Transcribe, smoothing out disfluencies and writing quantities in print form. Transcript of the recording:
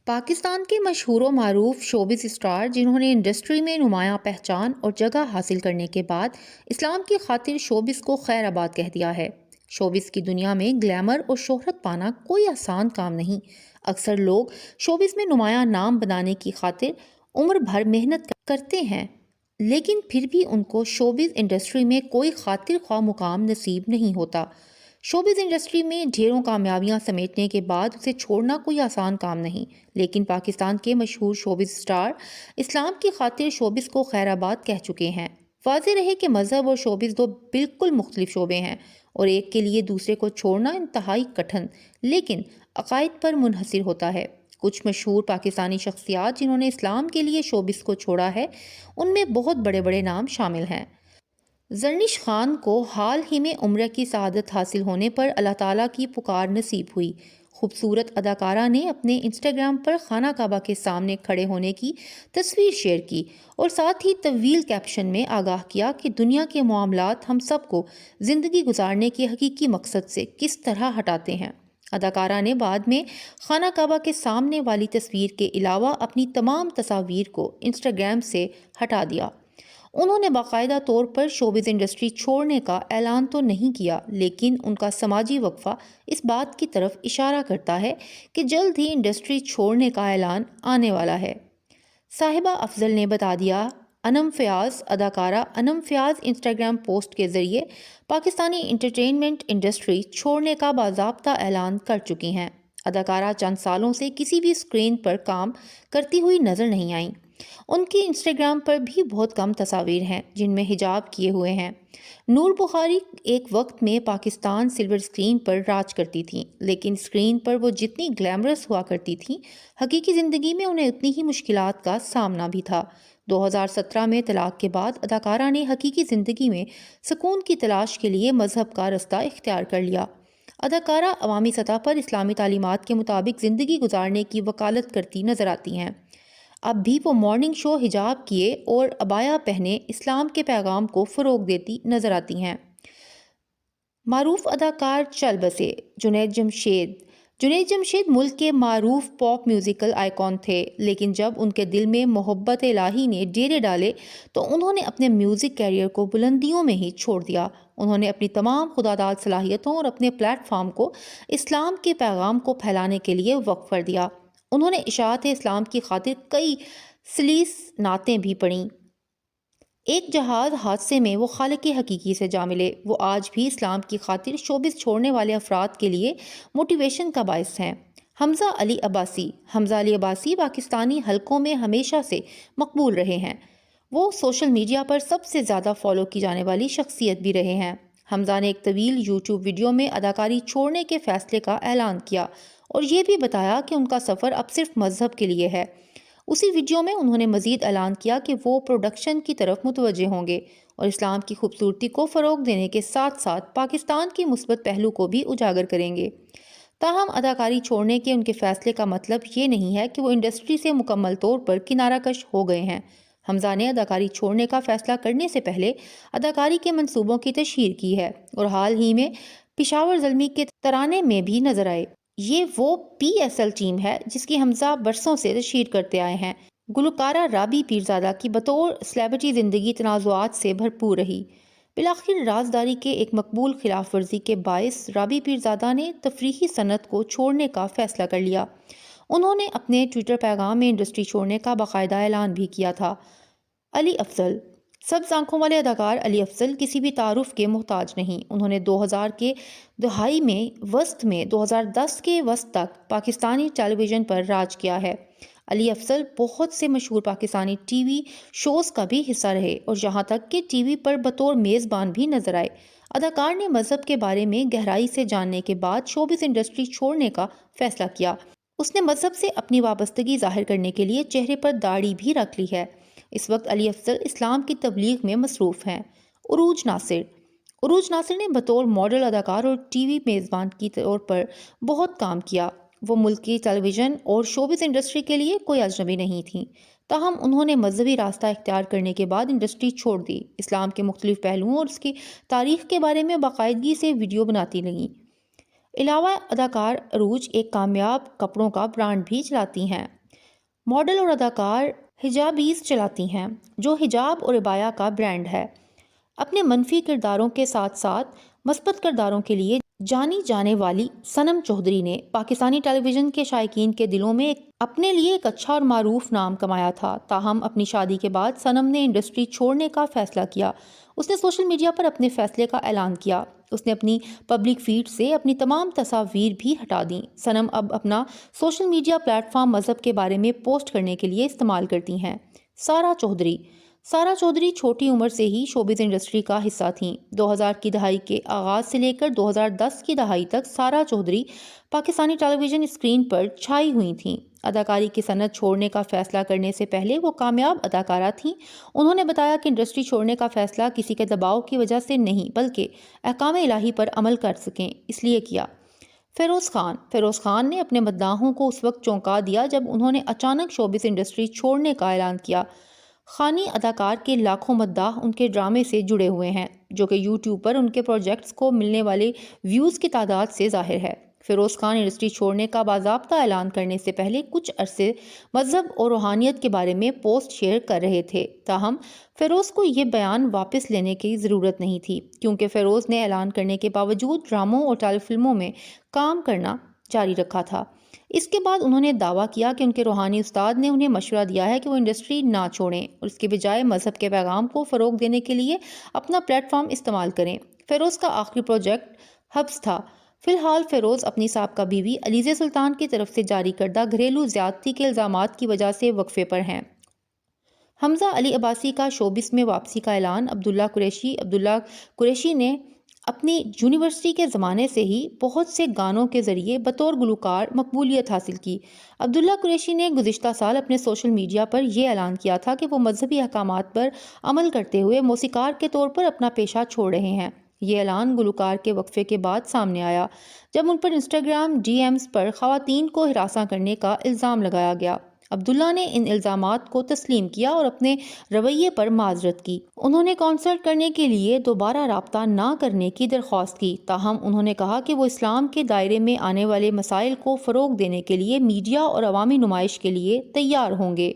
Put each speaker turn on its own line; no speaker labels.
پاکستان کے مشہور و معروف شوبز اسٹار جنہوں نے انڈسٹری میں نمایاں پہچان اور جگہ حاصل کرنے کے بعد اسلام کی خاطر شوبز کو خیر آباد کہہ دیا ہے۔ شوبز کی دنیا میں گلیمر اور شہرت پانا کوئی آسان کام نہیں۔ اکثر لوگ شوبز میں نمایاں نام بنانے کی خاطر عمر بھر محنت کرتے ہیں، لیکن پھر بھی ان کو شوبز انڈسٹری میں کوئی خاطر خواہ مقام نصیب نہیں ہوتا۔ شوبز انڈسٹری میں ڈھیروں کامیابیاں سمیٹنے کے بعد اسے چھوڑنا کوئی آسان کام نہیں، لیکن پاکستان کے مشہور شوبز اسٹار اسلام کی خاطر شوبز کو خیر آباد کہہ چکے ہیں۔ واضح رہے کہ مذہب اور شوبز دو بالکل مختلف شعبے ہیں اور ایک کے لیے دوسرے کو چھوڑنا انتہائی کٹھن لیکن عقائد پر منحصر ہوتا ہے۔ کچھ مشہور پاکستانی شخصیات جنہوں نے اسلام کے لیے شوبز کو چھوڑا ہے، ان میں بہت بڑے بڑے نام شامل ہیں۔ زرنش خان کو حال ہی میں عمرہ کی سعادت حاصل ہونے پر اللہ تعالیٰ کی پکار نصیب ہوئی۔ خوبصورت اداکارہ نے اپنے انسٹاگرام پر خانہ کعبہ کے سامنے کھڑے ہونے کی تصویر شیئر کی اور ساتھ ہی طویل کیپشن میں آگاہ کیا کہ دنیا کے معاملات ہم سب کو زندگی گزارنے کے حقیقی مقصد سے کس طرح ہٹاتے ہیں۔ اداکارہ نے بعد میں خانہ کعبہ کے سامنے والی تصویر کے علاوہ اپنی تمام تصاویر کو انسٹاگرام سے ہٹا دیا۔ انہوں نے باقاعدہ طور پر شوبز انڈسٹری چھوڑنے کا اعلان تو نہیں کیا، لیکن ان کا سماجی وقفہ اس بات کی طرف اشارہ کرتا ہے کہ جلد ہی انڈسٹری چھوڑنے کا اعلان آنے والا ہے۔ صاحبہ افضل نے بتا دیا۔ انم فیاض اداکارہ انم فیاض انسٹاگرام پوسٹ کے ذریعے پاکستانی انٹرٹینمنٹ انڈسٹری چھوڑنے کا باضابطہ اعلان کر چکی ہیں۔ اداکارہ چند سالوں سے کسی بھی اسکرین پر کام کرتی ہوئی نظر نہیں آئیں۔ ان کی انسٹاگرام پر بھی بہت کم تصاویر ہیں جن میں حجاب کیے ہوئے ہیں۔ نور بخاری ایک وقت میں پاکستان سلور اسکرین پر راج کرتی تھیں، لیکن اسکرین پر وہ جتنی گلیمرس ہوا کرتی تھیں، حقیقی زندگی میں انہیں اتنی ہی مشکلات کا سامنا بھی تھا۔ 2017 میں طلاق کے بعد اداکارہ نے حقیقی زندگی میں سکون کی تلاش کے لیے مذہب کا رستہ اختیار کر لیا۔ اداکارہ عوامی سطح پر اسلامی تعلیمات کے مطابق زندگی گزارنے کی وکالت کرتی نظر آتی ہیں۔ اب بھی وہ مارننگ شو حجاب کیے اور عبایا پہنے اسلام کے پیغام کو فروغ دیتی نظر آتی ہیں۔ معروف اداکار چل بسے جنید جمشید ملک کے معروف پاپ میوزیکل آئیکن تھے، لیکن جب ان کے دل میں محبت الہی نے ڈیرے ڈالے تو انہوں نے اپنے میوزک کیریئر کو بلندیوں میں ہی چھوڑ دیا۔ انہوں نے اپنی تمام خداداد صلاحیتوں اور اپنے پلیٹ فارم کو اسلام کے پیغام کو پھیلانے کے لیے وقف کر دیا۔ انہوں نے اشاعت اسلام کی خاطر کئی سلیس نعتیں بھی پڑھیں۔ ایک جہاز حادثے میں وہ خالق حقیقی سے جا ملے۔ وہ آج بھی اسلام کی خاطر شوبز چھوڑنے والے افراد کے لیے موٹیویشن کا باعث ہیں۔ حمزہ علی عباسی پاکستانی حلقوں میں ہمیشہ سے مقبول رہے ہیں۔ وہ سوشل میڈیا پر سب سے زیادہ فالو کی جانے والی شخصیت بھی رہے ہیں۔ حمزہ نے ایک طویل یوٹیوب ویڈیو میں اداکاری چھوڑنے کے فیصلے کا اعلان کیا اور یہ بھی بتایا کہ ان کا سفر اب صرف مذہب کے لیے ہے۔ اسی ویڈیو میں انہوں نے مزید اعلان کیا کہ وہ پروڈکشن کی طرف متوجہ ہوں گے اور اسلام کی خوبصورتی کو فروغ دینے کے ساتھ ساتھ پاکستان کی مثبت پہلو کو بھی اجاگر کریں گے۔ تاہم اداکاری چھوڑنے کے ان کے فیصلے کا مطلب یہ نہیں ہے کہ وہ انڈسٹری سے مکمل طور پر کنارہ کش ہو گئے ہیں۔ حمزہ نے اداکاری چھوڑنے کا فیصلہ کرنے سے پہلے اداکاری کے منصوبوں کی تشہیر کی ہے اور حال ہی میں پشاور زلمی کے ترانے میں بھی نظر آئے۔ یہ وہ PSL ٹیم ہے جس کی حمزہ برسوں سے تشہیر کرتے آئے ہیں۔ گلوکارہ رابی پیرزادہ کی بطور سلیبریٹی زندگی تنازعات سے بھرپور رہی۔ بالآخر رازداری کے ایک مقبول خلاف ورزی کے باعث رابی پیرزادہ نے تفریحی صنعت کو چھوڑنے کا فیصلہ کر لیا۔ انہوں نے اپنے ٹویٹر پیغام میں انڈسٹری چھوڑنے کا باقاعدہ اعلان بھی کیا تھا۔ علی افضل سبز آنکھوں والے اداکار علی افضل کسی بھی تعارف کے محتاج نہیں۔ انہوں نے 2000 کے دہائی میں وسط میں 2010 کے وسط تک پاکستانی ٹیلی ویژن پر راج کیا ہے۔ علی افضل بہت سے مشہور پاکستانی ٹی وی شوز کا بھی حصہ رہے اور یہاں تک کہ ٹی وی پر بطور میزبان بھی نظر آئے۔ اداکار نے مذہب کے بارے میں گہرائی سے جاننے کے بعد شوبز انڈسٹری چھوڑنے کا فیصلہ کیا۔ اس نے مذہب سے اپنی وابستگی ظاہر کرنے کے لیے چہرے پر داڑھی بھی رکھ لی ہے۔ اس وقت علی افضل اسلام کی تبلیغ میں مصروف ہیں۔ عروج ناصر نے بطور ماڈل، اداکار اور ٹی وی میزبان کی طور پر بہت کام کیا۔ وہ ملکی ٹیلی ویژن اور شوبز انڈسٹری کے لیے کوئی اجنبی نہیں تھیں، تاہم انہوں نے مذہبی راستہ اختیار کرنے کے بعد انڈسٹری چھوڑ دی۔ اسلام کے مختلف پہلوؤں اور اس کی تاریخ کے بارے میں باقاعدگی سے ویڈیو بناتی رہیں۔ علاوہ اداکار عروج ایک کامیاب کپڑوں کا برانڈ بھی چلاتی ہیں۔ ماڈل اور اداکار حجابیز چلاتی ہیں، جو حجاب اور عبایا کا برانڈ ہے۔ اپنے منفی کرداروں کے ساتھ ساتھ مثبت کرداروں کے لیے جانی جانے والی صنم چودھری نے پاکستانی ٹیلی ویژن کے شائقین کے دلوں میں اپنے لیے ایک اچھا اور معروف نام کمایا تھا۔ تاہم اپنی شادی کے بعد صنم نے انڈسٹری چھوڑنے کا فیصلہ کیا۔ اس نے سوشل میڈیا پر اپنے فیصلے کا اعلان کیا۔ اس نے اپنی پبلک فیڈ سے اپنی تمام تصاویر بھی ہٹا دیں۔ صنم اب اپنا سوشل میڈیا پلیٹ فارم مذہب کے بارے میں پوسٹ کرنے کے لیے استعمال کرتی ہیں۔ سارا چودھری چھوٹی عمر سے ہی شوبز انڈسٹری کا حصہ تھیں۔ 2000 کی دہائی کے آغاز سے لے کر 2010 کی دہائی تک سارا چودھری پاکستانی ٹیلی ویژن اسکرین پر چھائی ہوئی تھیں۔ اداکاری کی صنعت چھوڑنے کا فیصلہ کرنے سے پہلے وہ کامیاب اداکارہ تھیں۔ انہوں نے بتایا کہ انڈسٹری چھوڑنے کا فیصلہ کسی کے دباؤ کی وجہ سے نہیں، بلکہ احکام الہی پر عمل کر سکیں اس لیے کیا۔ فیروز خان نے اپنے مداحوں کو اس وقت چونکا دیا جب انہوں نے اچانک شوبز انڈسٹری چھوڑنے کا اعلان کیا۔ خانی اداکار کے لاکھوں مداح ان کے ڈرامے سے جڑے ہوئے ہیں، جو کہ یوٹیوب پر ان کے پروجیکٹس کو ملنے والے ویوز کی تعداد سے ظاہر ہے۔ فیروز خان انڈسٹری چھوڑنے کا باضابطہ اعلان کرنے سے پہلے کچھ عرصے مذہب اور روحانیت کے بارے میں پوسٹ شیئر کر رہے تھے۔ تاہم فیروز کو یہ بیان واپس لینے کی ضرورت نہیں تھی، کیونکہ فیروز نے اعلان کرنے کے باوجود ڈراموں اور ٹیلی فلموں میں کام کرنا جاری رکھا تھا۔ اس کے بعد انہوں نے دعویٰ کیا کہ ان کے روحانی استاد نے انہیں مشورہ دیا ہے کہ وہ انڈسٹری نہ چھوڑیں اور اس کے بجائے مذہب کے پیغام کو فروغ دینے کے لیے اپنا پلیٹ فارم استعمال کریں۔ فیروز کا آخری پروجیکٹ حبس تھا۔ فی الحال فیروز اپنی سابقہ بیوی علیزہ سلطان کی طرف سے جاری کردہ گھریلو زیادتی کے الزامات کی وجہ سے وقفے پر ہیں۔ حمزہ علی عباسی کا شوبز میں واپسی کا اعلان۔ عبداللہ قریشی نے اپنی یونیورسٹی کے زمانے سے ہی بہت سے گانوں کے ذریعے بطور گلوکار مقبولیت حاصل کی۔ عبداللہ قریشی نے گزشتہ سال اپنے سوشل میڈیا پر یہ اعلان کیا تھا کہ وہ مذہبی احکامات پر عمل کرتے ہوئے موسیقار کے طور پر اپنا پیشہ چھوڑ رہے ہیں۔ یہ اعلان گلوکار کے وقفے کے بعد سامنے آیا، جب ان پر انسٹاگرام ڈی ایمز پر خواتین کو ہراساں کرنے کا الزام لگایا گیا۔ عبداللہ نے ان الزامات کو تسلیم کیا اور اپنے رویے پر معذرت کی۔ انہوں نے کانسرٹ کرنے کے لیے دوبارہ رابطہ نہ کرنے کی درخواست کی، تاہم انہوں نے کہا کہ وہ اسلام کے دائرے میں آنے والے مسائل کو فروغ دینے کے لیے میڈیا اور عوامی نمائش کے لیے تیار ہوں گے۔